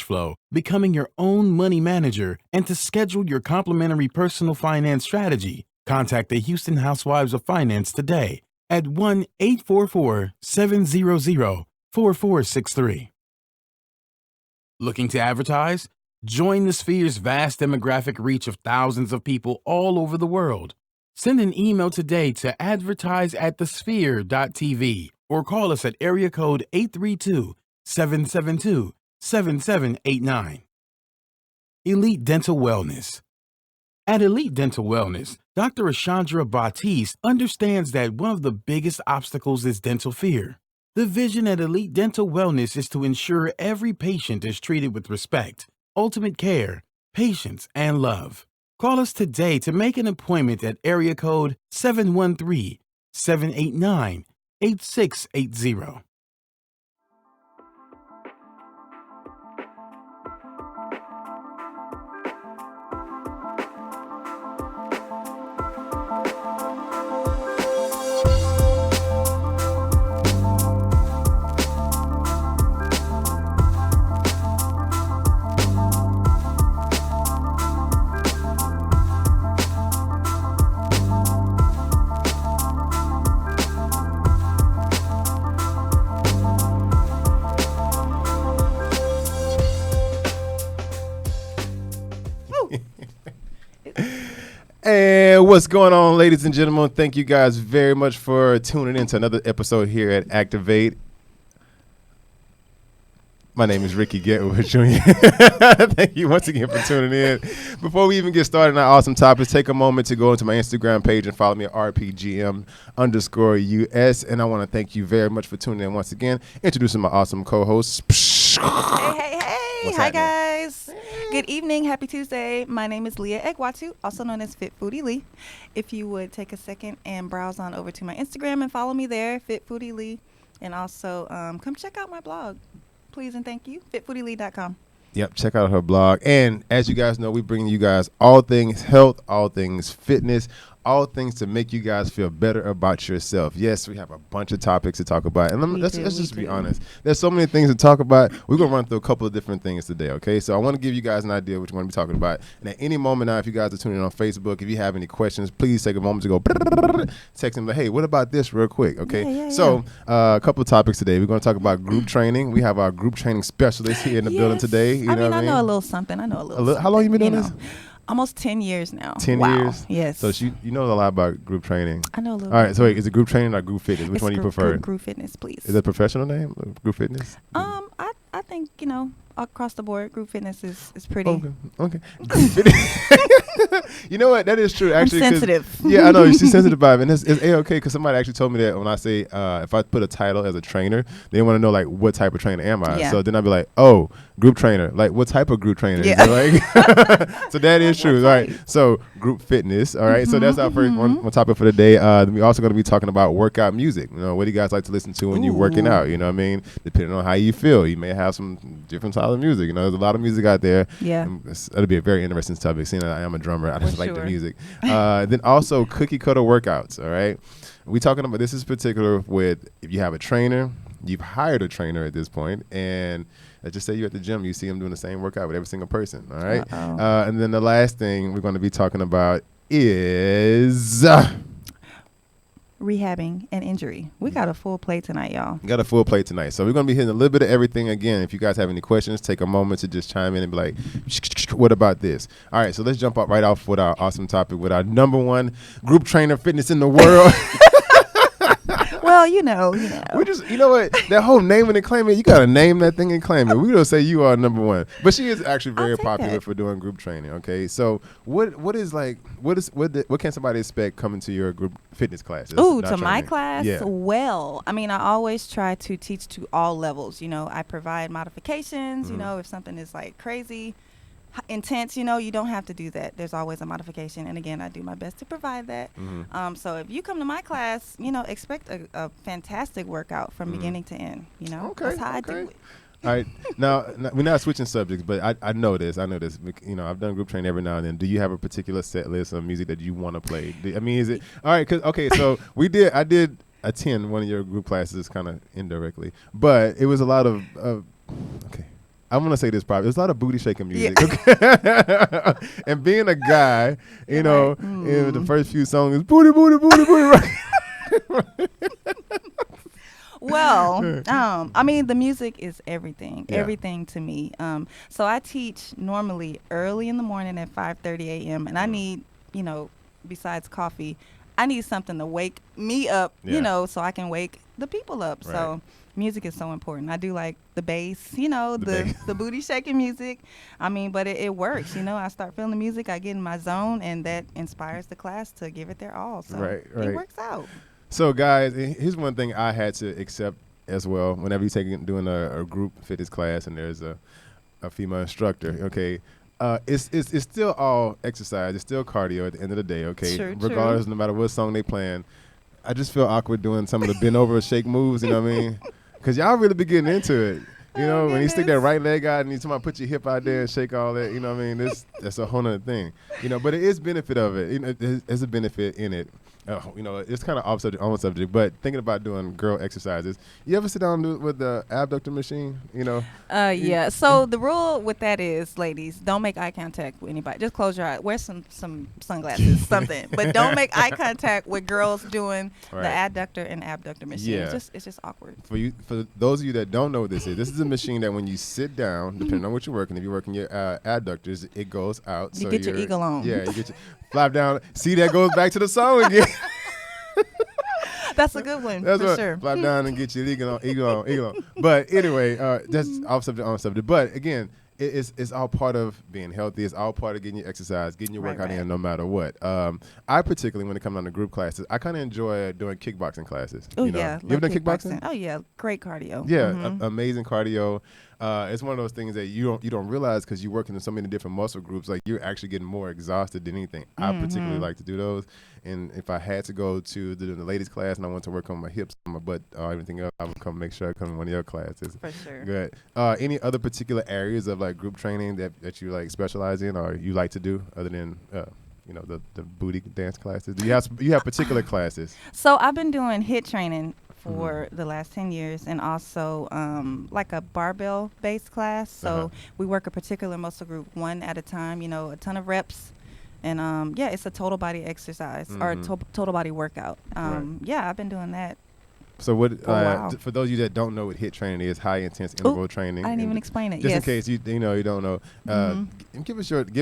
flow, becoming your own money manager, and to schedule your complimentary personal finance strategy, contact the Houston Housewives of Finance today at 1-844-700-4463. Looking to advertise? Join the Sphere's vast demographic reach of thousands of people all over the world. Send an email today to advertise@thesphere.tv or call us at area code 832-772-7789. Elite Dental Wellness. At Elite Dental Wellness, Dr. Ashandra Batiste understands that one of the biggest obstacles is dental fear. The vision at Elite Dental Wellness is to ensure every patient is treated with respect, ultimate care, patience, and love. Call us today to make an appointment at area code 713-789-8680. And what's going on, ladies and gentlemen? Thank you guys very much for tuning in to another episode here at Activate. My name is Ricky Getwood Jr. Thank you once again for tuning in. Before we even get started on our awesome topics, take a moment to go into my Instagram page and follow me at RPGM_US. And I want to thank you very much for tuning in once again. Introducing my awesome co-host. Hey. What's Hi, happening? guys. Good evening. Happy Tuesday. My name is Leah Egwatu, also known as Fit Foodie Lee. If you would take a second and browse on over to my Instagram and follow me there, Fit Foodie Lee. And also come check out my blog. Please and thank you. FitFoodieLee.com. Yep, check out her blog. And as you guys know, we bring you guys all things health, all things fitness, all things to make you guys feel better about yourself. Yes, we have a bunch of topics to talk about. And let's just be honest. There's so many things to talk about. We're going to run through a couple of different things today, okay? So I want to give you guys an idea of what we're going to be talking about. And at any moment now, if you guys are tuning in on Facebook, if you have any questions, please take a moment to go text them like, hey, what about this real quick, okay? Yeah. So a couple of topics today. We're going to talk about group training. We have our group training specialist here in the building today. You know what I mean? I know a little something. I know a little something. How long you been doing this? Almost 10 years now. 10 wow. years? Yes. So you know a lot about group training. I know a little All right, bit. so wait, is it group training or group fitness? Which one do you prefer? Group Fitness, please. Is that a professional name, group fitness? I think, across the board, Group Fitness is pretty. Okay. You know what? That is true. Actually, I'm sensitive. Yeah, I know. She's sensitive about it. And it's A-okay because somebody actually told me that when I say if I put a title as a trainer, they want to know, like, what type of trainer am I? Yeah. So then I'd be like, oh, group trainer. Like, what type of group trainer? Yeah. So, so that is true. All right. So group fitness. All right. So that's our first one topic for the day. Then we're also going to be talking about workout music. You know, what do you guys like to listen to when you're working out? You know what I mean? Depending on how you feel. You may have some different style of music. You know, there's a lot of music out there. Yeah. It'll be a very interesting topic, seeing that I am a drummer. I just For like the sure. music. Then also cookie cutter workouts, all right? We talking about, this is particular with if you have a trainer, you've hired a trainer at this point, and let's just say you're at the gym, you see them doing the same workout with every single person, all right? And then the last thing we're going to be talking about is... Rehabbing an injury. We got a full plate tonight, y'all. Got a full plate tonight. So we're going to be hitting a little bit of everything again. If you guys have any questions, take a moment to just chime in and be like, what about this? All right, so let's jump up right off with our awesome topic with our number one group trainer fitness in the world. Well, you know. We just, you know what, that whole naming and claiming, you got to name that thing and claim it. We don't say you are number one. But she is actually very I'll take popular that. for doing group training, okay? So what can somebody expect coming to your group fitness classes? Ooh, Not to my training. class? Yeah. Well, I mean, I always try to teach to all levels. You know, I provide modifications. You know, if something is like crazy, intense, you don't have to do that. There's always a modification. And again, I do my best to provide that. So if you come to my class, expect a fantastic workout from beginning to end. Okay, That's how I do okay. it. All right. Now, we're not switching subjects, but I know this. You know, I've done group training every now and then. Do you have a particular set list of music that you want to play? Is it all right? So I did attend one of your group classes kind of indirectly, but it was a lot of okay. I'm gonna say this probably. There's a lot of booty shaking Yeah. music, okay? And being a guy, you know, in the first few songs is booty, booty, booty, booty. Well, I mean, the music is everything, Yeah. everything to me. So I teach normally early in the morning at 5:30 a.m. and I need, you know, besides coffee, I need something to wake me up, Yeah. you know, so I can wake the people up. Right. So music is so important. I do like the bass, you know, The the bass. the booty shaking music. I mean, but it works, you know. I start feeling the music, I get in my zone, and that inspires the class to give it their all. So Right. it works out. So, guys, here's one thing I had to accept as well. Whenever you're doing a group fitness class and there's a female instructor, okay, it's still all exercise. It's still cardio at the end of the day, okay? True, Regardless, no matter what song they playing. I just feel awkward doing some of the bend over shake moves, you know what I mean? Because y'all really be getting into it. You know, when you stick that right leg out and you somebody put your hip out there and shake all that, you know what I mean? That's a whole nother thing. You know, but it is benefit of it. You know, there's a benefit in it. You know, it's kind of off subject, on subject, but thinking about doing girl exercises. You ever sit down with the abductor machine? You know? Yeah. So the rule with that is, ladies, don't make eye contact with anybody. Just close your eyes. Wear some sunglasses, something. But don't make eye contact with girls doing Right. the adductor and abductor machine. Yeah. It's just awkward. For those of you that don't know what this is a machine that when you sit down, depending on what you're working, if you're working your adductors, it goes out. You get your eagle on. Yeah, you get your flap down. See, that goes back to the song again. That's a good one That's for what, sure. flap down and get your eagle on. But anyway, that's off subject, on subject. But again, it's all part of being healthy. It's all part of getting your exercise, getting your Right, workout right. in no matter what. I particularly, when it comes down to group classes, I kind of enjoy doing kickboxing classes. Oh you know? yeah, You ever love done kickboxing? Oh yeah, great cardio. Yeah, Mhm. amazing cardio. It's one of those things that you don't realize because you're working in so many different muscle groups. Like you're actually getting more exhausted than anything. I particularly like to do those. And if I had to go to the ladies class and I want to work on my hips, on my butt, everything else, I would come make sure I come to one of your classes. For sure. Good. Any other particular areas of like group training that you like specialize in or you like to do other than you know the booty dance classes? Do you have particular classes? So I've been doing HIIT training for Mm-hmm. the last 10 years and also like a barbell based class. So Uh-huh. we work a particular muscle group one at a time, you know, a ton of reps. And yeah, it's a total body exercise or Mhm. total body workout. Right. Yeah, I've been doing that. So what? Oh, wow. For those of you that don't know what HIIT training is, high intense interval training. I didn't and even explain it. Just Yes. in case you don't know, Mhm. give us just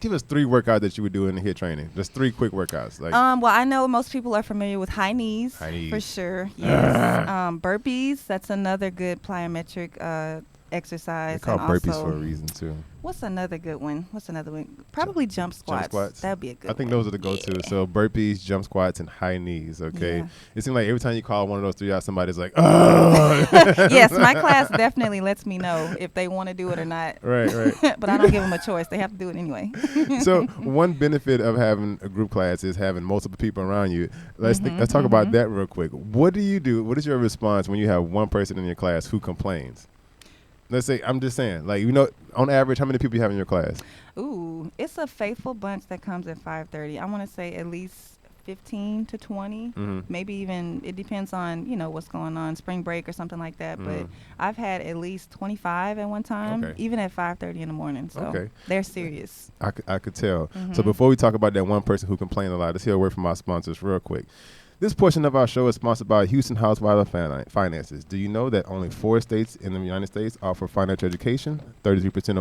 give us 3 workouts that you would do in the HIIT training. Just 3 quick workouts. Like Well, I know most people are familiar with high knees. High knees. For sure. Yes. Burpees, that's another good plyometric exercise. they call and burpees also, for a reason too. What's another good one? Probably jump squats. squats? That'd be a good I think one. those are the go-to. So burpees, jump squats, and high knees. Okay. Yeah. It seems like every time you call one of those 3 out, somebody's like, oh. Yes, my class definitely lets me know if they want to do it or not. Right. But I don't give them a choice. They have to do it anyway. So one benefit of having a group class is having multiple people around you. Let's talk about that real quick. What do you do? What is your response when you have one person in your class who complains? Let's say, I'm just saying, like, you know, on average, how many people you have in your class? Ooh, it's a faithful bunch that comes at 5:30. I want to say at least 15 to 20. Mm-hmm. Maybe even, it depends on, you know, what's going on, spring break or something like that. Mhm. But I've had at least 25 at one time, Okay. even at 5:30 in the morning. So Okay. they're serious. I could tell. So Mhm. before we talk about that one person who complained a lot, let's hear a word from our sponsors real quick. This portion of our show is sponsored by Houston Housewives of Finances. Do you know that only 4 states in the United States offer financial education? 33%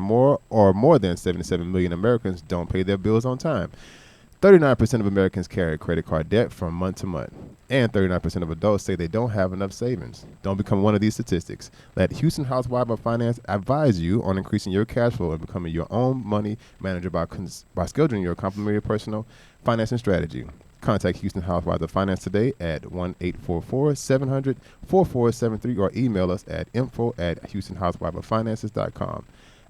or more than 77 million Americans don't pay their bills on time. 39% of Americans carry credit card debt from month to month. And 39% of adults say they don't have enough savings. Don't become one of these statistics. Let Houston Housewives of Finance advise you on increasing your cash flow and becoming your own money manager by scheduling your complimentary personal financing strategy. Contact Houston Housewives of Finance today at 1-844-700-4473 or email us at info@houstonhousewivesoffinances.com.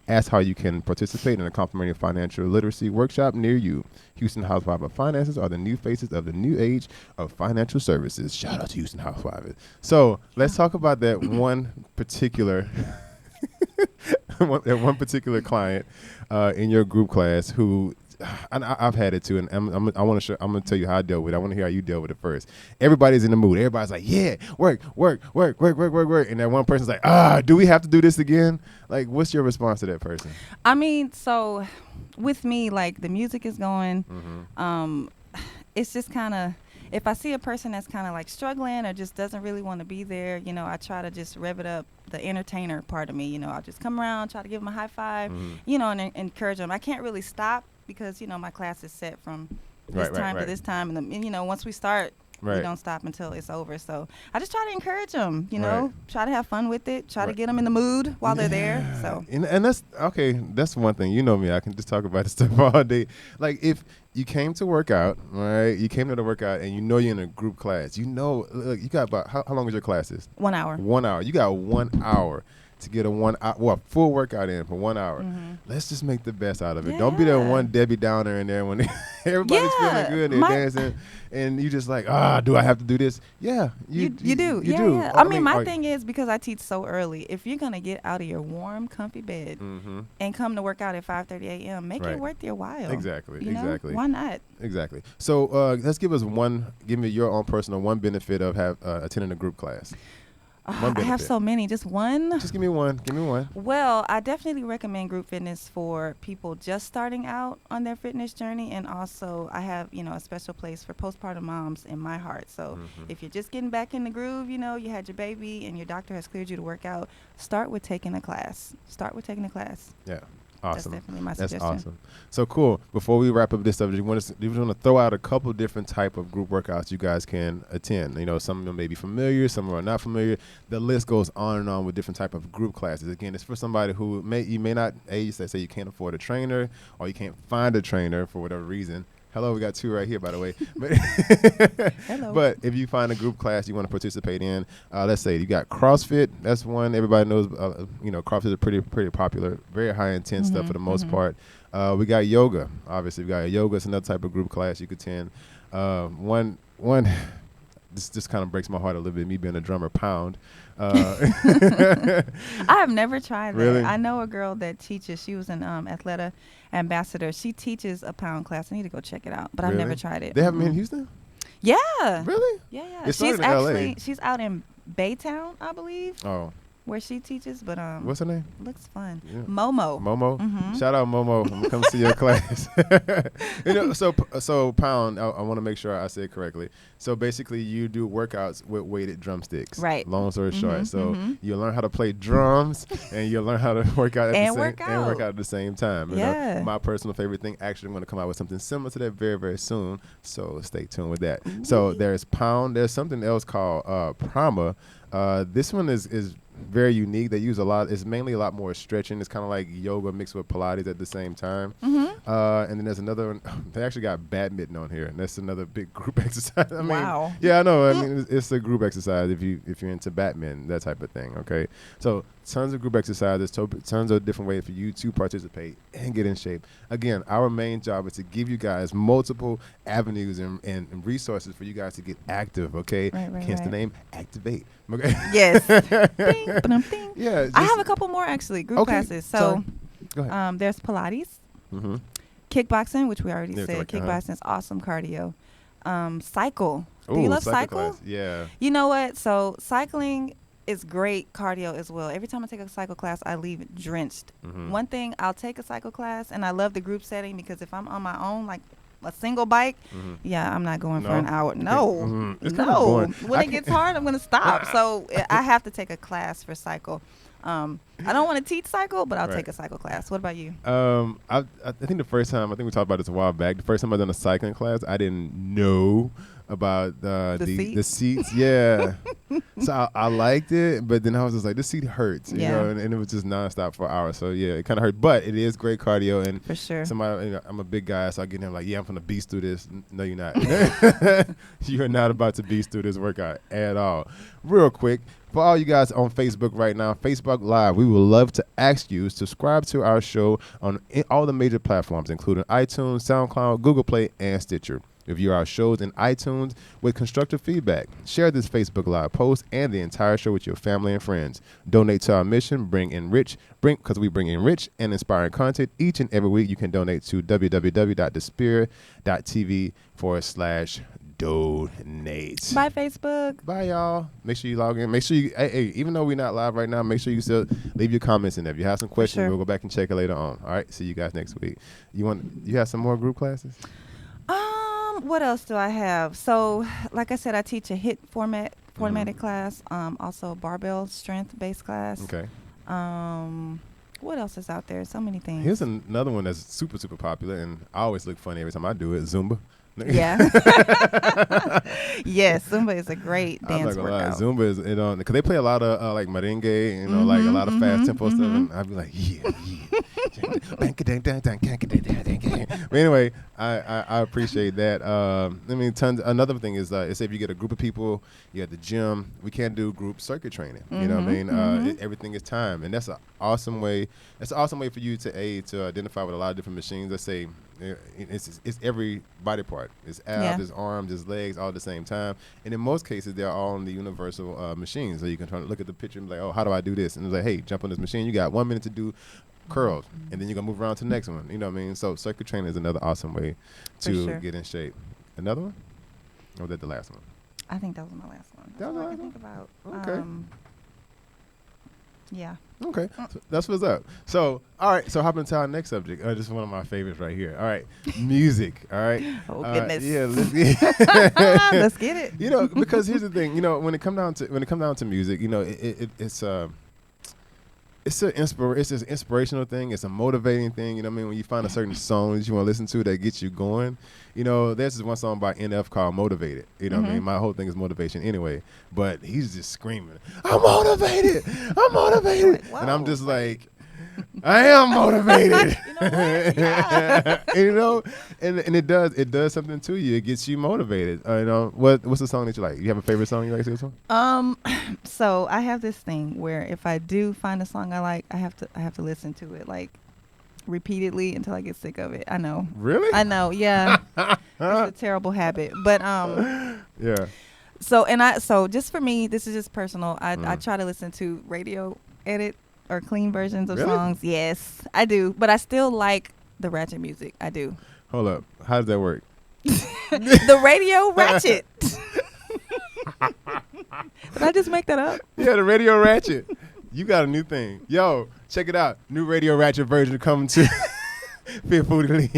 Ask how you can participate in a complimentary financial literacy workshop near you. Houston Housewives of Finances are the new faces of the new age of financial services. Shout out to Houston Housewives. So let's talk about that one particular one particular client in your group class who I've had it too, and I want to I'm gonna tell you how I dealt with it. I want to hear how you deal with it first. Everybody's in the mood. Everybody's like, yeah, work, and that one person's like, do we have to do this again? Like, what's your response to that person? I mean, so with me, like the music is going. It's just kind of, if I see a person that's kind of like struggling or just doesn't really want to be there, you know, I try to just rev it up, the entertainer part of me. You know, I'll just come around, try to give them a high five, you know, and encourage them. I can't really stop because, you know, my class is set from this time to this time. And, you know, once we start, we don't stop until it's over. So I just try to encourage them, you know, try to have fun with it, try to get them in the mood while they're there. So and that's okay. That's one thing. You know me. I can just talk about this stuff all day. Like if you came to work out, right? You came to the workout and you know you're in a group class. You know, look, you got about how long is your classes? 1 hour. 1 hour. You got 1 hour to get a full workout in for 1 hour. Let's just make the best out of it. Don't be that one Debbie Downer in there when everybody's feeling good, they're dancing, and you just like, do I have to do this? Yeah, you do. You do. Yeah. I mean, my thing is, because I teach so early, if you're gonna get out of your warm, comfy bed and come to work out at 5:30 a.m., make it worth your while. Exactly. You know? Why not? Exactly. So let's give me your own personal one benefit of attending a group class. I have so many. Just one? Just give me one. Well, I definitely recommend group fitness for people just starting out on their fitness journey. And also I have, you know, a special place for postpartum moms in my heart. So if you're just getting back in the groove, you know, you had your baby and your doctor has cleared you to work out, start with taking a class. Yeah. Awesome. That's definitely my That's suggestion. awesome. So cool. Before we wrap up this subject, we want to throw out a couple different type of group workouts you guys can attend. You know, some of them may be familiar, some are not familiar. The list goes on and on with different type of group classes. Again, it's for somebody who may not, say you can't afford a trainer or you can't find a trainer for whatever reason. Hello, we got two right here, by the way. Hello. But if you find a group class you want to participate in, let's say you got CrossFit. That's one everybody knows. You know, CrossFit is pretty popular, very high intense stuff for the most part. We got yoga. Obviously, we got yoga. It's another type of group class you could attend. One. This just kind of breaks my heart a little bit. Me being a drummer, Pound. I have never tried that. Really? I know a girl that teaches. She was an Athleta ambassador. She teaches a Pound class. I need to go check it out, but I've never tried it. They have them in Houston? Yeah. Really? Yeah. It started in LA. She's out in Baytown, I believe. Oh. Where she teaches, but what's her name? looks fun. Yeah. Momo. Shout out Momo. I'm gonna come see your class. You know, so Pound. I want to make sure I say it correctly. So basically, you do workouts with weighted drumsticks. Right. Long story short, so you learn how to play drums and you learn how to work out and work out at the same time. You know, my personal favorite thing. Actually, I'm going to come out with something similar to that very, very soon. So stay tuned with that. So there's Pound. There's something else called Prima. This one is very unique. They use a lot. It's mainly a lot more stretching. It's kind of like yoga mixed with Pilates at the same time. And then there's another one. They actually got badminton on here, and that's another big group exercise. I mean, wow. Yeah, I know. I mean, it's a group exercise if you're into badminton, that type of thing. Okay, so tons of group exercises, tons of different ways for you to participate and get in shape. Again, our main job is to give you guys multiple avenues and resources for you guys to get active. Okay, hence the name Activate. Okay. Yes. Ding, ba-dum-ding. Yeah. I have a couple more actually group classes. So go ahead. there's Pilates, kickboxing, which we already said. Kickboxing is awesome cardio. Cycle. Do you love cycle? Yeah. You know what? So cycling is great cardio as well. Every time I take a cycle class, I leave drenched. One thing, I'll take a cycle class, and I love the group setting because if I'm on my own, like a single bike, I'm not going for an hour. No, it's kind of boring. When it gets hard, I'm going to stop. So I have to take a class for cycle. I don't want to teach cycle, but I'll take a cycle class. What about you? I think the first time, I think we talked about this a while back, the first time I done a cycling class, I didn't know about the seats. Yeah. So I liked it, but then I was just like, this seat hurts, you know, and it was just nonstop for hours. So yeah, it kind of hurt, but it is great cardio. And for sure, somebody, you know, I'm a big guy, so I get him like, yeah, I'm gonna beast through this. No, you're not. You're not about to beast through this workout at all. Real quick, for all you guys on Facebook right now, Facebook Live, we would love to ask you to subscribe to our show on all the major platforms, including iTunes, SoundCloud, Google Play, and Stitcher. Review our shows in iTunes with constructive feedback. Share this Facebook Live post and the entire show with your family and friends. Donate to our mission, because we bring enrich and inspiring content each and every week. You can donate to www.thespirit.tv/donate. Bye, Facebook. Bye, y'all. Make sure you log in. Make sure you, hey, even though we're not live right now, make sure you still leave your comments in there. If you have some questions, sure. we'll go back and check it later on. All right. See you guys next week. You have some more group classes? What else do I have? So, like I said, I teach a HIIT formatted class. Also barbell strength based class. Okay. What else is out there? So many things. Here's another one that's super, super popular, and I always look funny every time I do it. Zumba. Yeah. Yes, Zumba is a great dance I'm not gonna lie. workout. Zumba is because they play a lot of like merengue, like a lot of fast tempo stuff, and I'd be like, yeah. But anyway, I appreciate that. Another thing is, say if you get a group of people, you at the gym, we can't do group circuit training. You know what I mean? Everything is time, and that's an awesome way. It's an awesome way for you to identify with a lot of different machines. Let's say it's every body part. It's abs, it's arms, it's legs, all at the same time. And in most cases, they're all on the universal machine. So you can try to look at the picture and be like, oh, how do I do this? And it's like, hey, jump on this machine. You got 1 minute to do curls, and then you're gonna move around to the next one. You know what I mean? So circuit training is another awesome way to get in shape. Another one? Or was that the last one? I think that was my last one. That was all I the can last think about. Okay. Yeah. Okay, so that's what's up. So, all right, so hop into our next subject. This is one of my favorites right here. All right, music. All right. Oh goodness. Yeah, Let's get it. You know, because here's the thing. You know, when it comes down to music, you know, it's an inspirational thing. It's a motivating thing. You know what I mean? When you find a certain song that you want to listen to that gets you going. You know, there's this one song by NF called Motivated. You know what I mean? My whole thing is motivation anyway. But he's just screaming, I'm motivated. I'm motivated. Whoa. And I'm just like, I am motivated. You know what? Yeah. You know? And it does something to you. It gets you motivated. You know, what's the song that you like? You have a favorite song you like to sing? So I have this thing where if I do find a song I like, I have to listen to it like repeatedly until I get sick of it. I know. Really? I know. Yeah. It's a terrible habit. But yeah. So just for me, this is just personal. I try to listen to radio edit or clean versions of songs. Yes, I do. But I still like the ratchet music. I do. Hold up. How does that work? The radio ratchet. Did I just make that up? Yeah, the radio ratchet. You got a new thing. Yo, check it out. New radio ratchet version coming to Fit Foodie League.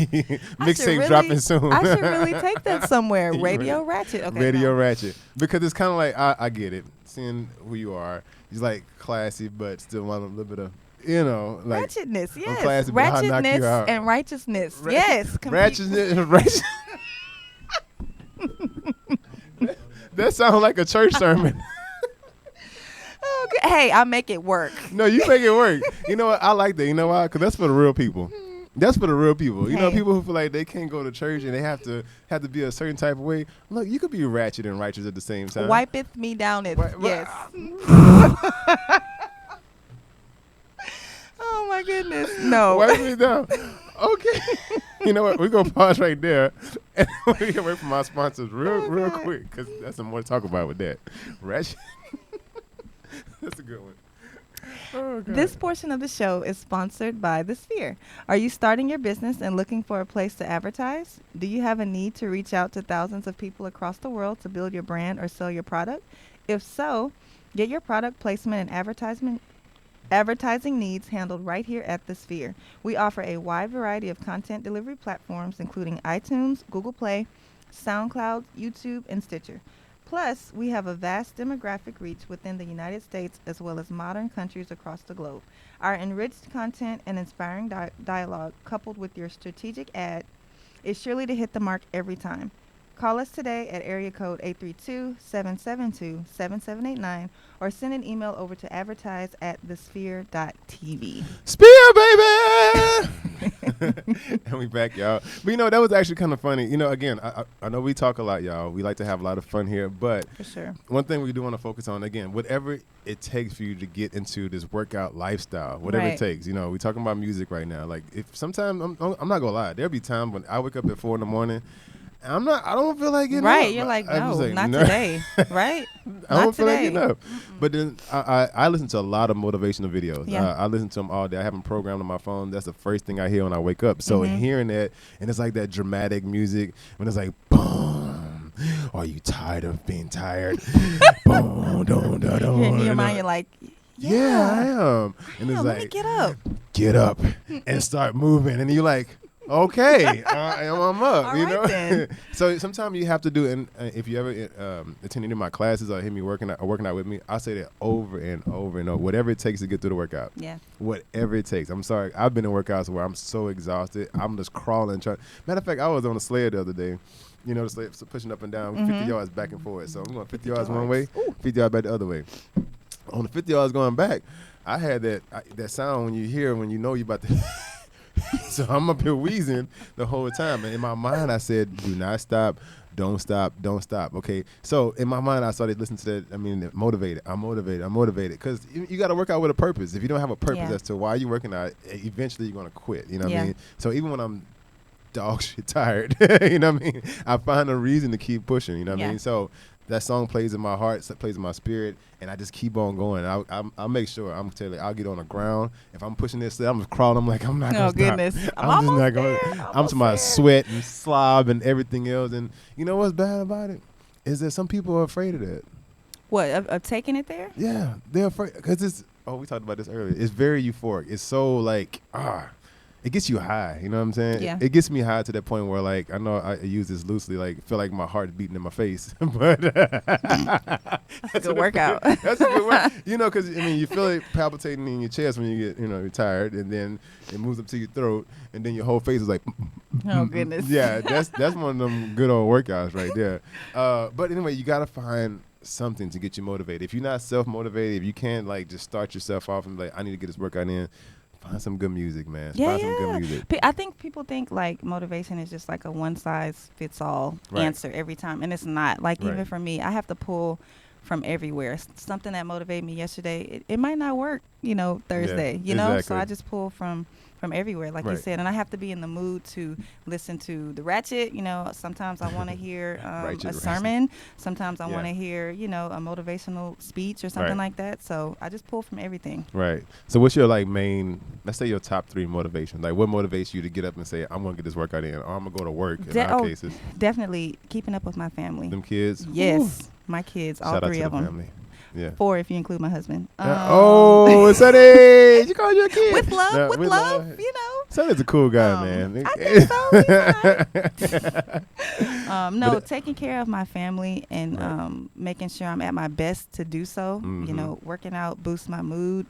Mixtape dropping soon. I should really take that somewhere. Radio ratchet. Okay. Radio ratchet. Because it's kind of like, I get it. Seeing who you are. He's like classy, but still want a little bit of, you know, like ratchetness. Yes. Classy, but I'll knock you out. Ratchetness and righteousness. Yes. Ratchetness. That sounds like a church sermon. Okay. Hey, I'll make it work. No, you make it work. You know what? I like that. You know why? Because that's for the real people. That's for the real people. You know, people who feel like they can't go to church and they have to be a certain type of way. Look, you could be ratchet and righteous at the same time. Wipeth me down it. Yes. Oh my goodness. No. Wipe me down. Okay. You know what? We're going to pause right there. And we're going to wait for my sponsors real quick because that's some more to talk about with that. Ratchet. That's a good one. Oh, this portion of the show is sponsored by The Sphere. Are you starting your business and looking for a place to advertise? Do you have a need to reach out to thousands of people across the world to build your brand or sell your product? If so, get your product placement and advertising needs handled right here at The Sphere. We offer a wide variety of content delivery platforms, including iTunes, Google Play, SoundCloud, YouTube, and Stitcher. Plus, we have a vast demographic reach within the United States as well as modern countries across the globe. Our enriched content and inspiring dialogue, coupled with your strategic ad, is surely to hit the mark every time. Call us today at area code 832-772-7789 or send an email over to advertise@thesphere.tv. Sphere, baby! And we back, y'all. But, you know, that was actually kind of funny. You know, again, I know we talk a lot, y'all. We like to have a lot of fun here. But for sure, one thing we do want to focus on, again, whatever it takes for you to get into this workout lifestyle, whatever it takes. You know, we're talking about music right now. Like, if sometimes, I'm not going to lie, there'll be times when I wake up at 4 in the morning, I don't feel like getting Right. up. You're like, I was no, like, not no. today. Right? I don't Not feel like today. getting up. But then I listen to a lot of motivational videos. Yeah. I listen to them all day. I have them programmed on my phone. That's the first thing I hear when I wake up. So hearing that, and it's like that dramatic music when it's like, boom, are you tired of being tired? Boom, dun, dun, dun, In your dun, mind, dun. you're like, Yeah, I am. And it's let me like, get up. and start moving. And you're like, okay, I'm up, All you right know? then. So sometimes you have to do, and if you ever attend any of my classes or hear me working out with me, I say that over and over and over, whatever it takes to get through the workout. Yeah. Whatever it takes. I'm sorry. I've been in workouts where I'm so exhausted. I'm just crawling. Matter of fact, I was on a sled the other day. You know, the sled pushing up and down, 50 yards back and forth. So I'm going 50 yards one way, 50 yards back the other way. On the 50 yards going back, I had that sound when you know you're about to. So I'm up here wheezing the whole time. And in my mind, I said, do not stop. Don't stop. Don't stop. Okay. So in my mind, I started listening to that. I mean, motivated. I'm motivated. Because you got to work out with a purpose. If you don't have a purpose as to why you're working out, eventually you're going to quit. You know what I mean? So even when I'm dog shit tired, you know what I mean? I find a reason to keep pushing. You know what I mean? So that song plays in my heart, plays in my spirit, and I just keep on going. I'll make sure. I'm telling you, I'll get on the ground. If I'm pushing this, I'm just crawling. I'm like, I'm not going to stop. Goodness. I'm just not going to. I'm to my sweat and slob and everything else. And you know what's bad about it? Is that some people are afraid of that. What, of taking it there? Yeah, they're afraid. Because we talked about this earlier. It's very euphoric. It's so like, it gets you high, you know what I'm saying? Yeah. It gets me high to that point where, like, I know I use this loosely, like, feel like my heart's beating in my face. But That's a good workout. That's a good work. You know, because, I mean, you feel it palpitating in your chest when you get, you're tired, and then it moves up to your throat, and then your whole face is like, Oh, goodness. yeah, that's one of them good old workouts right there. But anyway, you got to find something to get you motivated. If you're not self-motivated, if you can't, like, just start yourself off and be like, I need to get this workout in, find some good music, man. Find some good music. I think people think like motivation is just like a one-size-fits-all answer every time, and it's not. Like even for me, I have to pull from everywhere. Something that motivated me yesterday, it might not work, Thursday, know? So I just pull from everywhere, like you said, and I have to be in the mood to listen to the Ratchet. Sometimes I want to hear a sermon. Sometimes I want to hear, a motivational speech or something like that. So I just pull from everything. Right. So what's your main, let's say your top 3 motivations? Like what motivates you to get up and say, I'm going to get this workout in, or I'm going to go to work in our cases? Definitely keeping up with my family. Them kids? Yes. Ooh. My kids, all Shout 3 of them. Family. Yeah. 4 if you include my husband. Sonny! You call you a kid? With love, Sonny's a cool guy, man. I think so. No, taking care of my family and making sure I'm at my best to do so. Working out boosts my mood.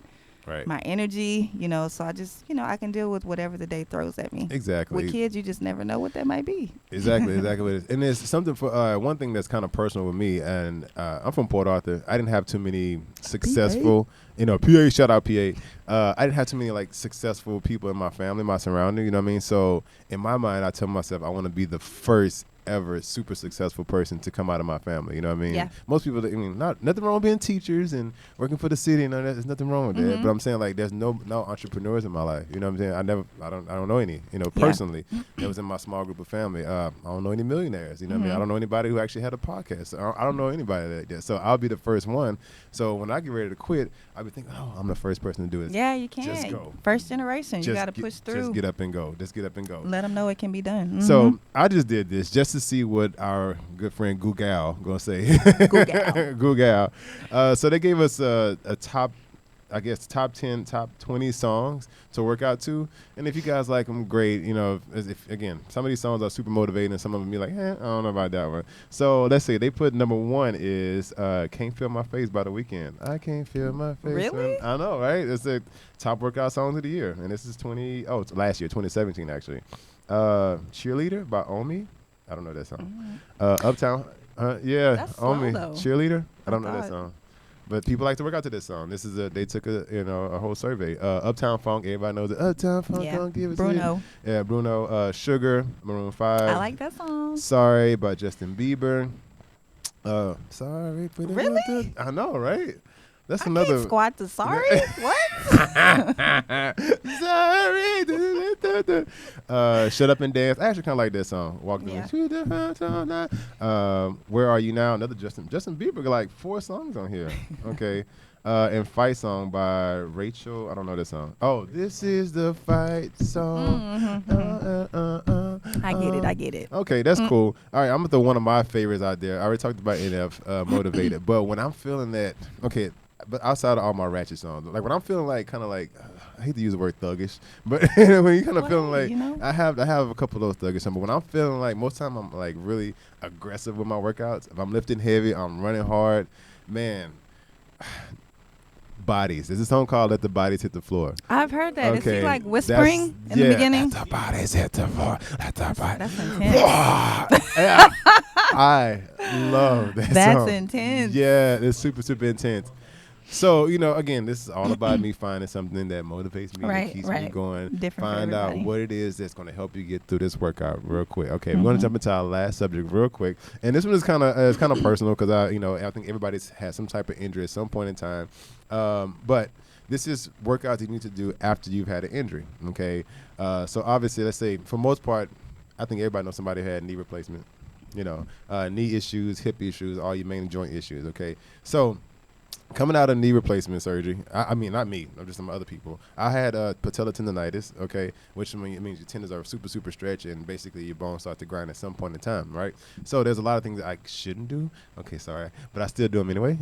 My energy, so I just, I can deal with whatever the day throws at me. Exactly. With kids, you just never know what that might be. Exactly. And there's something for one thing that's kind of personal with me, and I'm from Port Arthur. I didn't have too many successful, PA, shout out PA. I didn't have too many successful people in my family, my surrounding, you know what I mean? So in my mind, I tell myself I want to be the first ever super successful person to come out of my family, you know what I mean? Yeah. Most people, nothing wrong with being teachers and working for the city and all that. There's nothing wrong with that. But I'm saying there's no entrepreneurs in my life. You know what I'm saying? I don't know any. Personally, that was in my small group of family. I don't know any millionaires. You know what I mean? I don't know anybody who actually had a podcast. I don't know anybody like that. So I'll be the first one. So when I get ready to quit, I'll be thinking, I'm the first person to do it. Yeah, you can. Just go. First generation. You got to push through. Just get up and go. Let them know it can be done. So I just did this just to see what our good friend Google gonna say. Google. So they gave us a top 10, top 20 songs to work out to. And if you guys like them, great. If again, some of these songs are super motivating and some of them be like, I don't know about that one. So let's see. They put number 1 is Can't Feel My Face by The Weeknd. I can't feel my face. Really? I know, right? It's the top workout songs of the year. And this is it's last year, 2017 actually. Cheerleader by Omi. I don't know that song. Uptown. That's Omi. slow, though. Cheerleader. I don't know that song. But people like to work out to this song. This is they took a whole survey. Uptown Funk, everybody knows it. Uptown Funk, don't give it Bruno. to you. Yeah, Bruno. Sugar, Maroon 5. I like that song. Sorry by Justin Bieber. Sorry. Really? I know, right? That's I another. can't squat to sorry. What? Sorry. Shut up and dance. I actually kind of like that song. Walk the Where Are You Now? Another Justin Bieber got like 4 songs on here. Okay. And Fight Song by Rachel. I don't know this song. Oh, this is the fight song. I get it. Okay, that's cool. All right, I'm gonna throw one of my favorites out there. I already talked about NF, Motivated, but when I'm feeling that, okay, but outside of all my ratchet songs, like when I'm feeling like kind of like, I hate to use the word thuggish, but when you kind of feeling like, you know? I have a couple of those thuggish songs, but when I'm feeling like, most time I'm like really aggressive with my workouts. If I'm lifting heavy, I'm running hard, man. Bodies. There's a song called "Let the Bodies Hit the Floor." I've heard that. Is Okay, he like whispering in the beginning? Let the bodies hit the floor. Let the bodies. That's intense. I love that That's song. intense. Yeah, it's super, super intense. So, again, this is all about me finding something that motivates me, that keeps me going. Different for Find out everybody. what it is that's going to help you get through this workout real quick. Okay, we're going to jump into our last subject real quick. And this one is kind of personal because I think everybody's had some type of injury at some point in time. But this is workouts you need to do after you've had an injury. Okay, so obviously, let's say for most part, I think everybody knows somebody who had knee replacement. Knee issues, hip issues, all your main joint issues. Okay, so coming out of knee replacement surgery, I mean, not me, I'm just some other people. I had patella tendonitis, okay, which means your tendons are super, super stretched, and basically your bones start to grind at some point in time, right? So there's a lot of things that I shouldn't do. Okay, sorry, but I still do them anyway.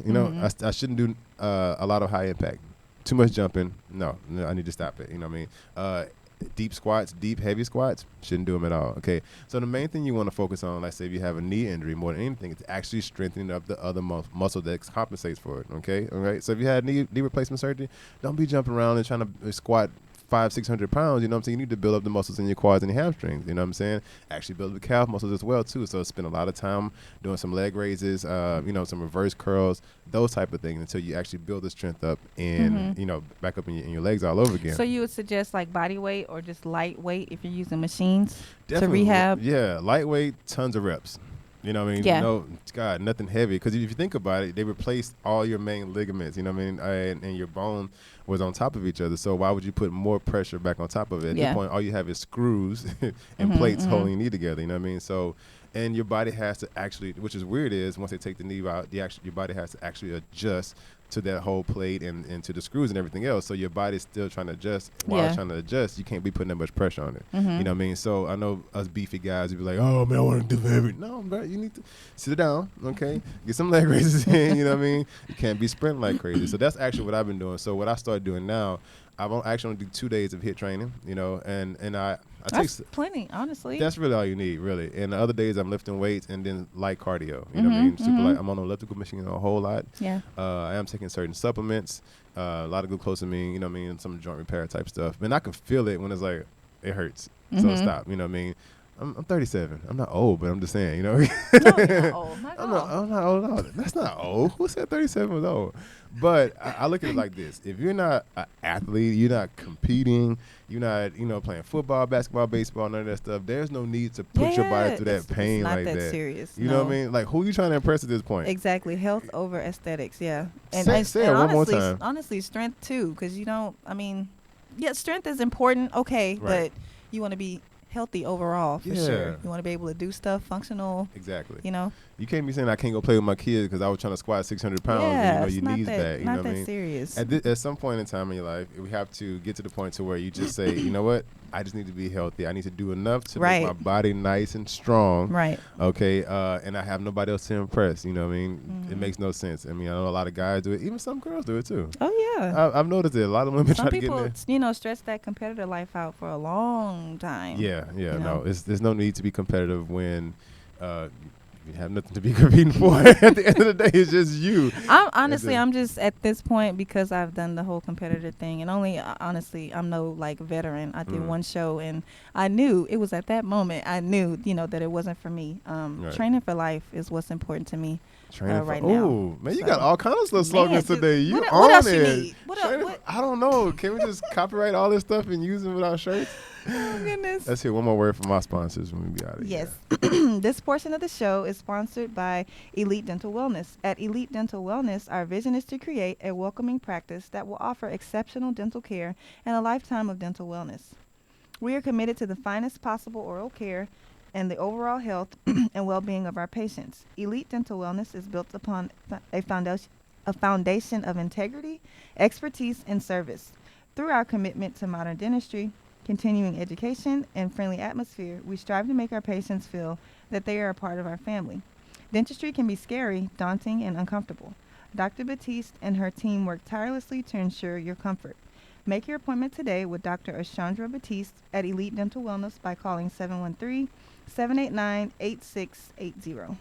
I shouldn't do a lot of high impact. Too much jumping. No, I need to stop it. You know what I mean? Deep squats, deep heavy squats, shouldn't do them at all. Okay, so the main thing you want to focus on, like say if you have a knee injury, more than anything, it's actually strengthening up the other muscle that compensates for it. Okay, all right. So if you had knee replacement surgery, don't be jumping around and trying to squat 500-600 pounds. You know what I'm saying? You need to build up the muscles in your quads and your hamstrings. You know what I'm saying? Actually build up the calf muscles as well too. So spend a lot of time doing some leg raises, some reverse curls, those type of things until you actually build the strength up and back up in your legs all over again. So you would suggest like body weight or just lightweight if you're using machines Definitely, to rehab? Yeah, lightweight, tons of reps. You know what I mean? Yeah. No, God, nothing heavy. Because if you think about it, they replaced all your main ligaments, you know what I mean? And your bone was on top of each other. So why would you put more pressure back on top of it? At this point, all you have is screws and plates holding your knee together, you know what I mean? So, and your body has to actually, which is weird is, once they take the knee out, your body has to actually adjust to that whole plate and to the screws and everything else. So your body's still trying to adjust. While it's trying to adjust, you can't be putting that much pressure on it. You know what I mean? So I know us beefy guys would be like, oh man, I want to do everything. No, bro, you need to sit down, okay? Get some leg raises in, you know what I mean? You can't be sprinting like crazy. So that's actually what I've been doing. So what I started doing now, I won't actually do 2 days of HIIT training, and I That's plenty, honestly. That's really all you need, really. And the other days I'm lifting weights and then light cardio. You know what I mean? Super light. I'm on an elliptical machine a whole lot. Yeah. I am taking certain supplements, a lot of glucosamine, you know what I mean, and some joint repair type stuff. And I can feel it when it's like, it hurts. So stop, you know what I mean? I'm 37. I'm not old, but I'm just saying, No, you're not old. I'm not old at all. That's not old. Who said 37 was old? But I look at it like this. If you're not an athlete, you're not competing, you're not, playing football, basketball, baseball, none of that stuff, there's no need to put your body through that pain it's not like that. Serious. You know what I mean? Like, who are you trying to impress at this point? Exactly. Health over aesthetics, yeah. And, Say it one more time. Honestly, strength too, because strength is important, okay, Right. but you want to be healthy overall for sure. You want to be able to do stuff functional. Exactly. You can't be saying I can't go play with my kids because I was trying to squat 600 pounds and your knees back. You know what I mean? Serious. At some point in time in your life, we have to get to the point to where you just say, you know what? I just need to be healthy. I need to do enough to make my body nice and strong. Right. Okay. And I have nobody else to impress. You know what I mean? It makes no sense. I mean, I know a lot of guys do it. Even some girls do it too. Oh yeah. I've noticed it. A lot of women try to get in there. Some people, stress that competitor life out for a long time. Yeah. No, there's no need to be competitive when you have nothing to be competing for. At the end of the day, it's just you. I'm just at this point because I've done the whole competitor thing, and honestly, I'm no like veteran. I did one show, and I knew it was at that moment. I knew, that it wasn't for me. Training for life is what's important to me. Right now. Oh man, you got all kinds of little slogans today. You what on else it? you need? What I don't know. Can we just copyright all this stuff and use it with our shirts? Oh, goodness. Let's hear one more word from our sponsors when we be out of here. Yes. This portion of the show is sponsored by Elite Dental Wellness. At Elite Dental Wellness, our vision is to create a welcoming practice that will offer exceptional dental care and a lifetime of dental wellness. We are committed to the finest possible oral care and the overall health and well-being of our patients. Elite Dental Wellness is built upon a foundation of integrity, expertise, and service. Through our commitment to modern dentistry, continuing education, and friendly atmosphere, we strive to make our patients feel that they are a part of our family. Dentistry can be scary, daunting, and uncomfortable. Dr. Batiste and her team work tirelessly to ensure your comfort. Make your appointment today with Dr. Ashandra Batiste at Elite Dental Wellness by calling 713-789-8680.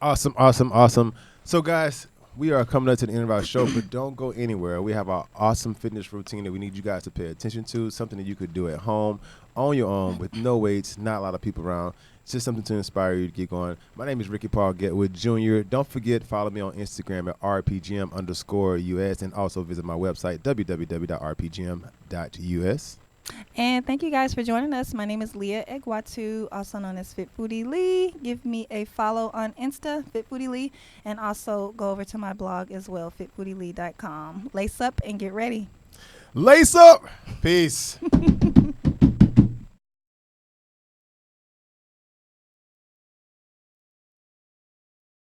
Awesome, awesome, awesome. So, guys, we are coming up to the end of our show, but don't go anywhere. We have our awesome fitness routine that we need you guys to pay attention to, something that you could do at home, on your own, with no weights, not a lot of people around. It's just something to inspire you to get going. My name is Ricky Paul Getwood Jr. Don't forget, follow me on Instagram at rpgm_US, and also visit my website, www.rpgm.us. And thank you guys for joining us. My name is Leah Egwatu, also known as Fit Foodie Lee. Give me a follow on Insta, Fit Foodie Lee, and also go over to my blog as well, fitfoodielee.com. Lace up and get ready. Lace up. Peace.